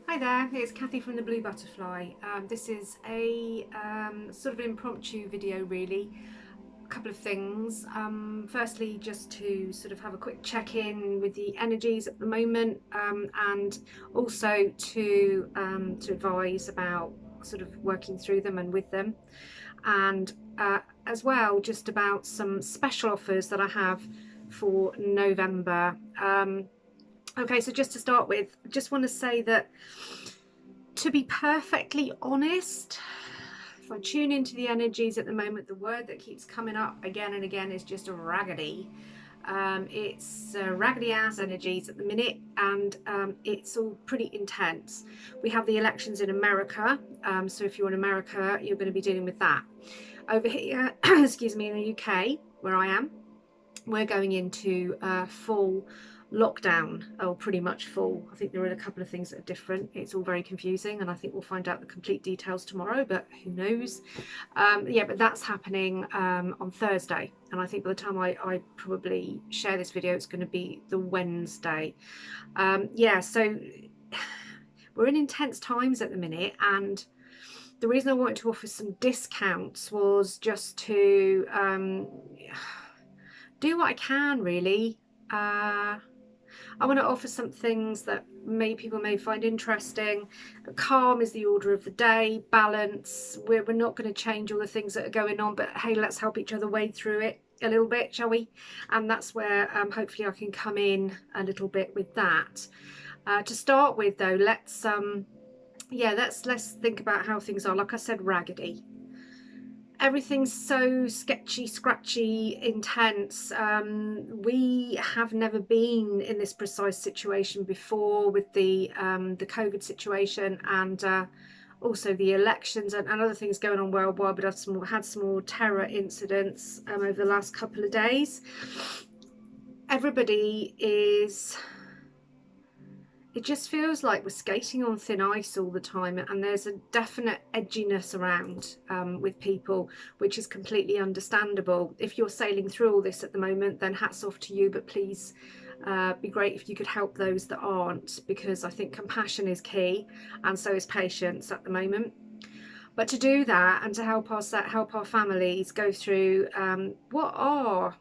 Hi there, it's Kathy from the Blue Butterfly. This is a sort of impromptu video really. A couple of things. Firstly, just to sort of have a quick check-in with the energies at the moment, and also to advise about sort of working through them and with them, and as well just about some special offers that I have for November. Okay, so just to start with, I just want to say that, to be perfectly honest, if I tune into the energies at the moment, the word that keeps coming up again and again is just a raggedy. It's raggedy ass energies at the minute, and it's all pretty intense. We have the elections in America, so if you're in America, you're going to be dealing with that. Over here, excuse me, in the UK, where I am, we're going into full lockdown, or pretty much full. I think there are a couple of things that are different. It's all very confusing, and I think we'll find out the complete details tomorrow, but who knows. Yeah, but that's happening on Thursday, and I think by the time I probably share this video, it's going to be the Wednesday. Yeah, so we're in intense times at the minute, and the reason I wanted to offer some discounts was just to do what I can, really. I want to offer some things that people may find interesting. Calm is the order of the day. Balance. We're not going to change all the things that are going on, but hey, let's help each other wade through it a little bit, shall we? And that's where hopefully I can come in a little bit with that. To start with, though, let's think about how things are. Like I said, raggedy. Everything's so sketchy, scratchy, intense. We have never been in this precise situation before with the COVID situation, and also the elections and other things going on worldwide. But I've had some more terror incidents over the last couple of days. Everybody is, it just feels like we're skating on thin ice all the time, and there's a definite edginess around with people, which is completely understandable. If you're sailing through all this at the moment, then hats off to you, but please be great if you could help those that aren't, because I think compassion is key, and so is patience at the moment. But to do that and to help our families go through what are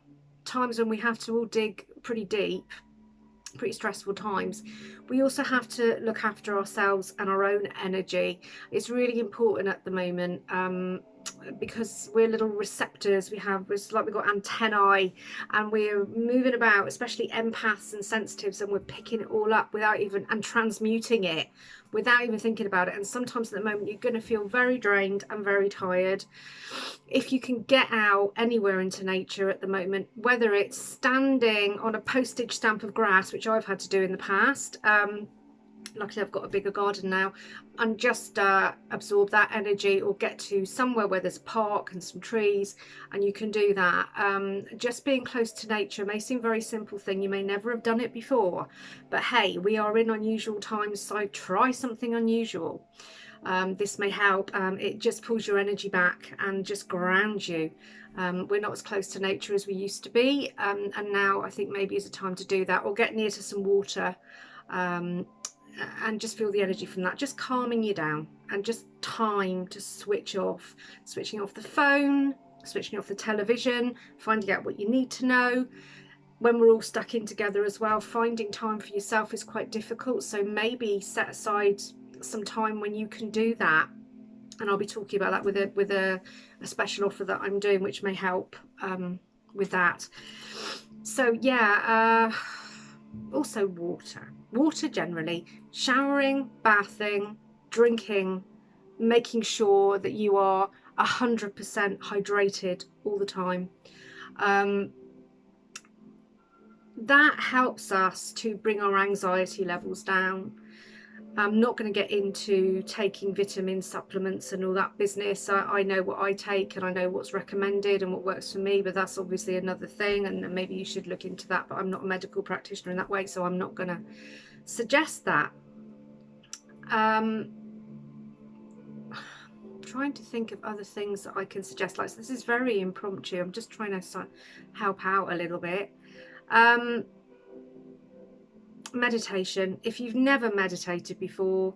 times when we have to all dig pretty deep, pretty stressful times, we also have to look after ourselves and our own energy. It's really important at the moment, because we're little receptors. It's like we've got antennae, and we're moving about, especially empaths and sensitives, and we're picking it all up and transmuting it without even thinking about it. And sometimes at the moment you're going to feel very drained and very tired. If you can get out anywhere into nature at the moment, whether it's standing on a postage stamp of grass, which I've had to do in the past, luckily I've got a bigger garden now, and just absorb that energy, or get to somewhere where there's a park and some trees, and you can do that. Just being close to nature may seem a very simple thing. You may never have done it before, but hey, we are in unusual times, so try something unusual. This may help. It just pulls your energy back and just grounds you. We're not as close to nature as we used to be, and now I think maybe is a time to do that, or get near to some water, and just feel the energy from that, just calming you down, and just time to switching off the phone, switching off the television, finding out what you need to know. When we're all stuck in together as well, finding time for yourself is quite difficult, so maybe set aside some time when you can do that, and I'll be talking about that with a special offer that I'm doing, which may help with that. So yeah, also water generally, showering, bathing, drinking, making sure that you are 100% hydrated all the time. That helps us to bring our anxiety levels down. I'm not going to get into taking vitamin supplements and all that business. I know what I take, and I know what's recommended and what works for me, but that's obviously another thing, and maybe you should look into that, but I'm not a medical practitioner in that way, so I'm not going to suggest that. Trying to think of other things that I can suggest. Like, this is very impromptu. I'm just trying to help out a little bit. meditation. If you've never meditated before,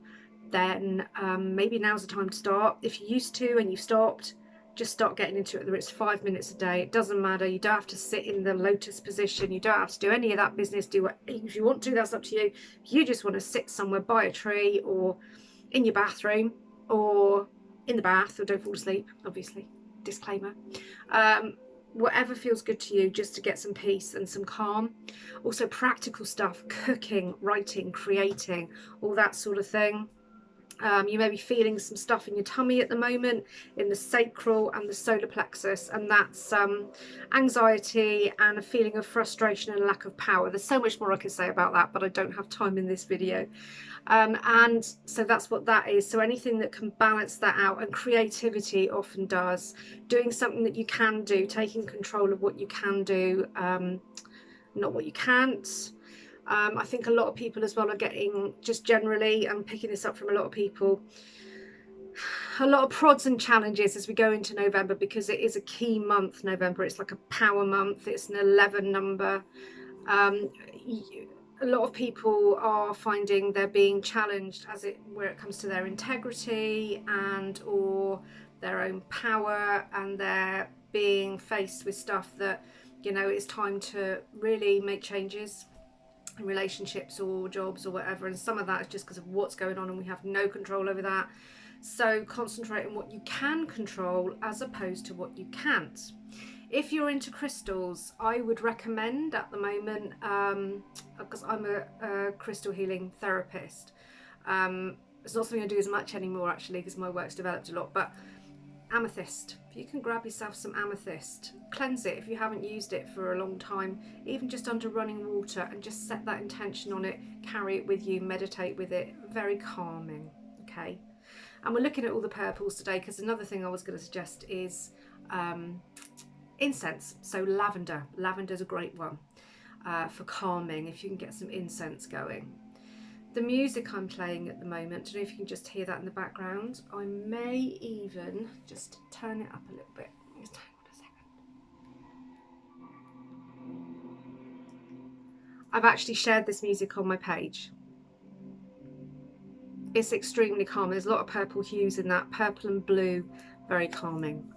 then maybe now's the time to start. If you used to and you've stopped, just start getting into it. Whether it's 5 minutes a day, it doesn't matter. You don't have to sit in the lotus position. You don't have to do any of that business. Do what if you want to, that's up to you. If you just want to sit somewhere by a tree, or in your bathroom, or in the bath, or don't fall asleep, obviously, disclaimer, whatever feels good to you, just to get some peace and some calm. Also practical stuff, cooking, writing, creating, all that sort of thing. You may be feeling some stuff in your tummy at the moment, in the sacral and the solar plexus, and that's anxiety and a feeling of frustration and lack of power. There's so much more I could say about that, but I don't have time in this video. And so that's what that is. So anything that can balance that out, and creativity often does. Doing something that you can do, taking control of what you can do, not what you can't. I think a lot of people as well are getting, just generally, I'm picking this up from a lot of people, a lot of prods and challenges as we go into November, because it is a key month, November. It's like a power month. It's an 11 number. A lot of people are finding they're being challenged where it comes to their integrity and or their own power, and they're being faced with stuff that, you know, it's time to really make changes in relationships or jobs or whatever, and some of that is just because of what's going on and we have no control over that. So concentrate on what you can control as opposed to what you can't. If you're into crystals, I would recommend at the moment, because I'm a crystal healing therapist, it's not something I do as much anymore actually, because my work's developed a lot, but amethyst. If you can grab yourself some amethyst, cleanse it if you haven't used it for a long time, even just under running water, and just set that intention on it, carry it with you, meditate with it. Very calming. Okay, and we're looking at all the purples today, because another thing I was going to suggest is incense. So lavender's a great one for calming, if you can get some incense going. The music I'm playing at the moment, I don't know if you can just hear that in the background. I may even just turn it up a little bit. Just hang on a second. I've actually shared this music on my page. It's extremely calming. There's a lot of purple hues in that, purple and blue, very calming.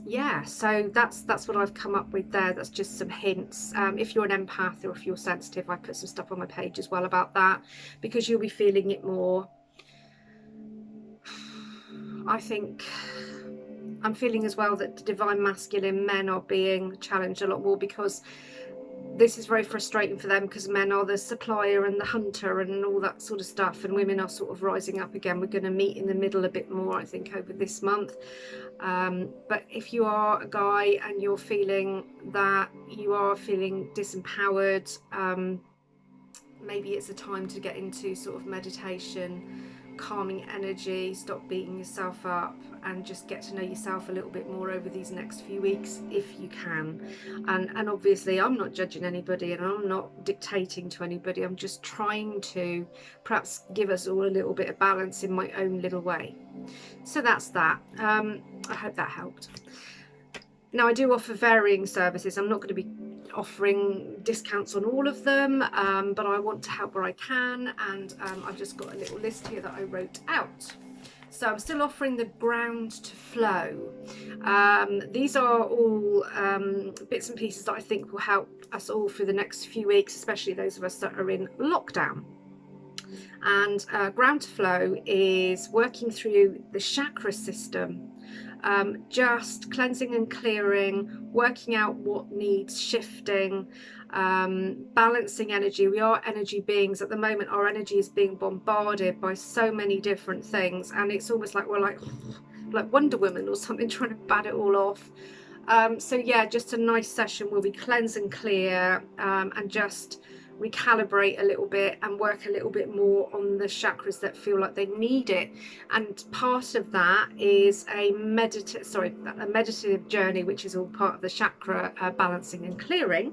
Yeah, so that's what I've come up with there. That's just some hints. If you're an empath or if you're sensitive, I put some stuff on my page as well about that, because you'll be feeling it more. I think I'm feeling as well that the divine masculine men are being challenged a lot more, because this is very frustrating for them, because men are the supplier and the hunter and all that sort of stuff, and women are sort of rising up again. We're going to meet in the middle a bit more, I think, over this month. But if you are a guy and you're feeling that you are feeling disempowered, maybe it's a time to get into sort of meditation, calming energy, stop beating yourself up, and just get to know yourself a little bit more over these next few weeks if you can. And obviously I'm not judging anybody, and I'm not dictating to anybody. I'm just trying to perhaps give us all a little bit of balance in my own little way. So that's that. I hope that helped. Now, I do offer varying services. I'm not going to be offering discounts on all of them, but I want to help where I can, and I've just got a little list here that I wrote out. So I'm still offering the ground to flow. These are all bits and pieces that I think will help us all through the next few weeks, especially those of us that are in lockdown. And ground to flow is working through the chakra system, just cleansing and clearing, working out what needs shifting, balancing energy. We are energy beings. At the moment, our energy is being bombarded by so many different things, and it's almost like we're like Wonder Woman or something, trying to bat it all off. So yeah, just a nice session where we cleanse and clear, and just recalibrate a little bit and work a little bit more on the chakras that feel like they need it. And part of that is a meditative journey, which is all part of the chakra balancing and clearing.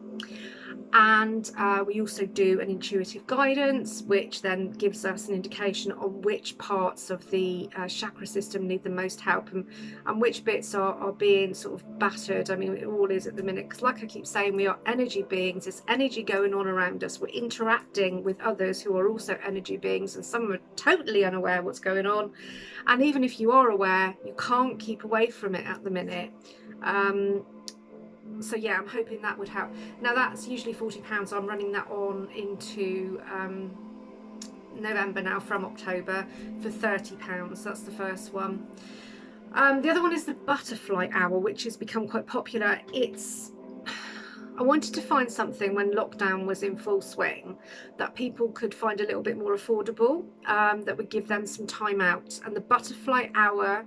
And we also do an intuitive guidance, which then gives us an indication on which parts of the chakra system need the most help, and which bits are being sort of battered. I mean, it all is at the minute, because like I keep saying, we are energy beings. There's energy going on around us. We're interacting with others who are also energy beings, and some are totally unaware what's going on. And even if you are aware, you can't keep away from it at the minute. So yeah, I'm hoping that would help. Now that's usually £40. I'm running that on into November now, from October, for £30. That's the first one. The other one is the Butterfly Hour, which has become quite popular. I wanted to find something when lockdown was in full swing that people could find a little bit more affordable, that would give them some time out. And the Butterfly Hour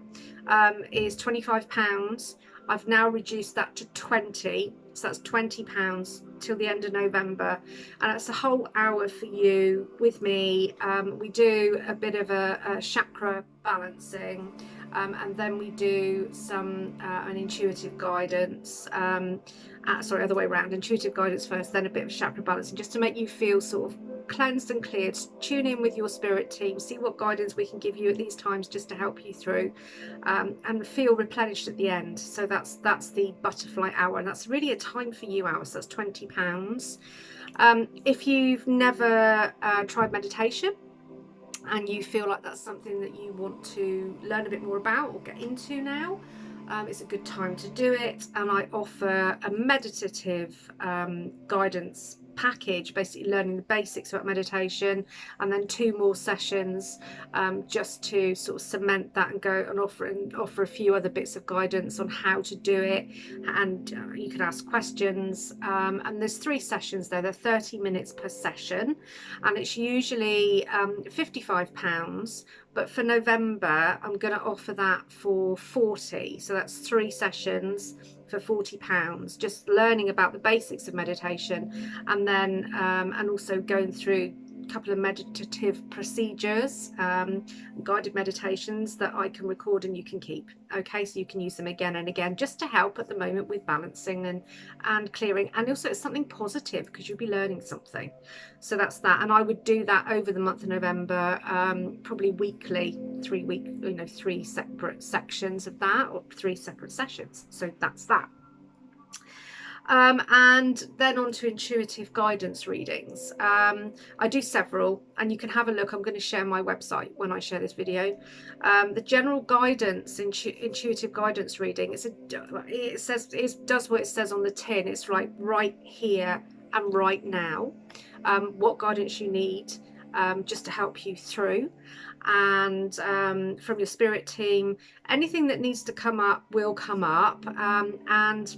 is £25. I've now reduced that to 20, so that's £20 till the end of November, and it's a whole hour for you with me. We do a bit of a chakra balancing, and then we do some an intuitive guidance. Sorry, other way around. Intuitive guidance first, then a bit of chakra balancing, just to make you feel sort of cleansed and cleared. Tune in with your spirit team, see what guidance we can give you at these times just to help you through, and feel replenished at the end. So that's the Butterfly Hour, and that's really a time for you hour, so that's £20. If you've never tried meditation and you feel like that's something that you want to learn a bit more about or get into now, it's a good time to do it. And I offer a meditative guidance package, basically learning the basics about meditation, and then 2 more sessions just to sort of cement that and go and offer a few other bits of guidance on how to do it. And you can ask questions, and there's 3 sessions there. They're 30 minutes per session, and it's usually £55. But for November, I'm going to offer that for 40. So that's 3 sessions for £40, just learning about the basics of meditation, and then and also going through a couple of meditative procedures, guided meditations that I can record and you can keep. Okay, so you can use them again and again, just to help at the moment with balancing and clearing. And also it's something positive, because you'll be learning something. So that's that. And I would do that over the month of November, probably weekly, 3 separate sections of that, or 3 separate sessions. So that's that. And then on to intuitive guidance readings. I do several, and you can have a look. I'm going to share my website when I share this video. The general guidance, intuitive guidance reading, does what it says on the tin. It's like right here and right now, what guidance you need, just to help you through. And from your spirit team, anything that needs to come up will come up, and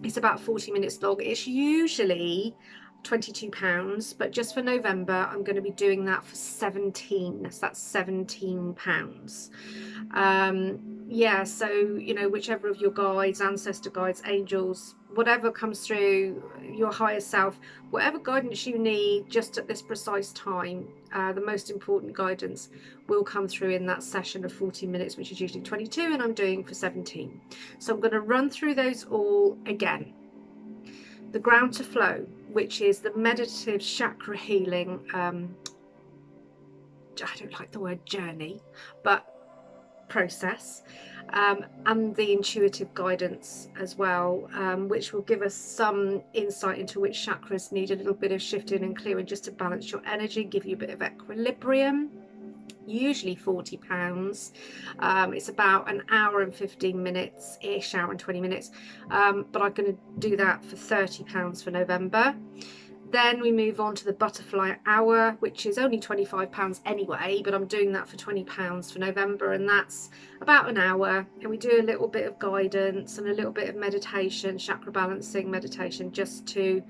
it's about 40 minutes long. It's usually £22, but just for November I'm going to be doing that for 17. So that's £17. Yeah, so you know, whichever of your guides, ancestor guides, angels, whatever comes through, your higher self, whatever guidance you need just at this precise time, the most important guidance will come through in that session of 40 minutes, which is usually 22, and I'm doing for 17. So I'm going to run through those all again. The Ground to Flow, which is the meditative chakra healing, I don't like the word journey, but process, and the intuitive guidance as well, which will give us some insight into which chakras need a little bit of shifting and clearing, just to balance your energy, give you a bit of equilibrium. Usually £40. It's about an hour and 15 minutes ish, hour and 20 minutes, but I'm going to do that for £30 for November. Then we move on to the Butterfly Hour, which is only £25 anyway, but I'm doing that for £20 for November, and that's about an hour, and we do a little bit of guidance and a little bit of meditation, chakra balancing meditation, just to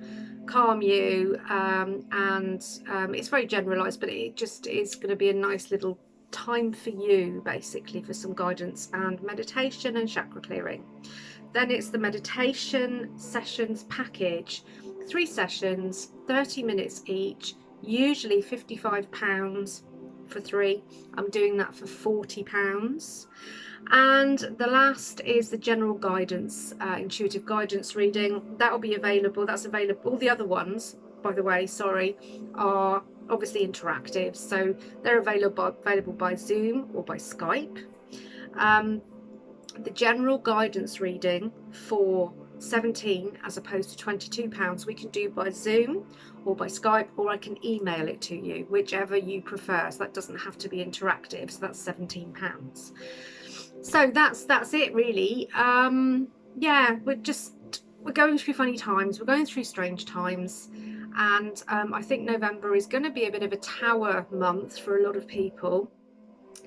calm you, and it's very generalized, but it just is going to be a nice little time for you, basically, for some guidance and meditation and chakra clearing. Then it's the meditation sessions package, 3 sessions, 30 minutes each, usually £55 for 3. I'm doing that for £40. And the last is the general guidance, intuitive guidance reading. That will be available. That's available. All the other ones, by the way, sorry, are obviously interactive. So they're available by Zoom or by Skype. The general guidance reading for 17 as opposed to £22 we can do by Zoom or by Skype, or I can email it to you, whichever you prefer. So that doesn't have to be interactive. So that's £17. So that's it really. Yeah, we're going through funny times, we're going through strange times, and I think November is going to be a bit of a tower month for a lot of people,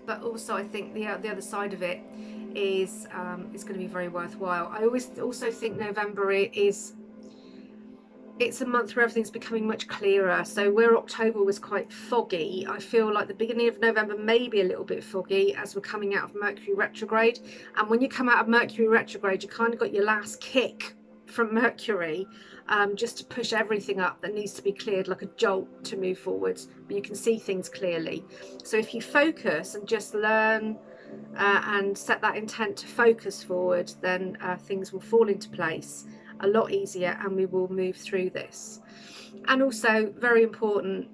but also I think the other side of it is going to be very worthwhile. I also think November it's a month where everything's becoming much clearer. So where October was quite foggy, I feel like the beginning of November may be a little bit foggy as we're coming out of Mercury retrograde. And when you come out of Mercury retrograde, you kind of got your last kick from Mercury, just to push everything up that needs to be cleared, like a jolt to move forwards, but you can see things clearly. So if you focus and just learn and set that intent to focus forward, then things will fall into place a lot easier and we will move through this. And also, very important,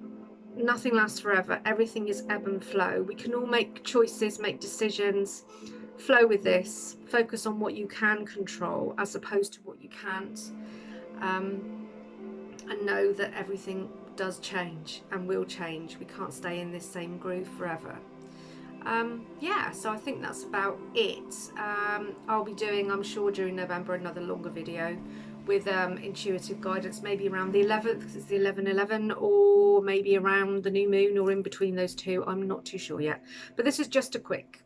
nothing lasts forever. Everything is ebb and flow. We can all make choices, make decisions, flow with this, focus on what you can control as opposed to what you can't, and know that everything does change and will change. We can't stay in this same groove forever. Yeah, so I think that's about it. I'll be doing, I'm sure during November, another longer video with intuitive guidance, maybe around the 11th, because it's the 11/11, or maybe around the new moon, or in between those two. I'm not too sure yet, but this is just a quick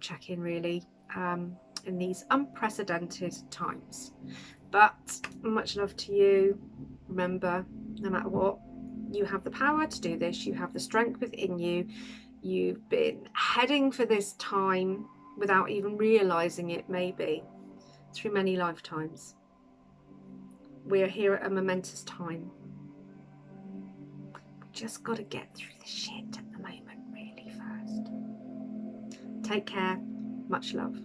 check-in really, in these unprecedented times. But much love to you. Remember, no matter what, you have the power to do this. You have the strength within you. You've been heading for this time without even realizing it, maybe through many lifetimes. We're here at a momentous time. We just got to get through the shit at the moment, really, first. Take care. Much love.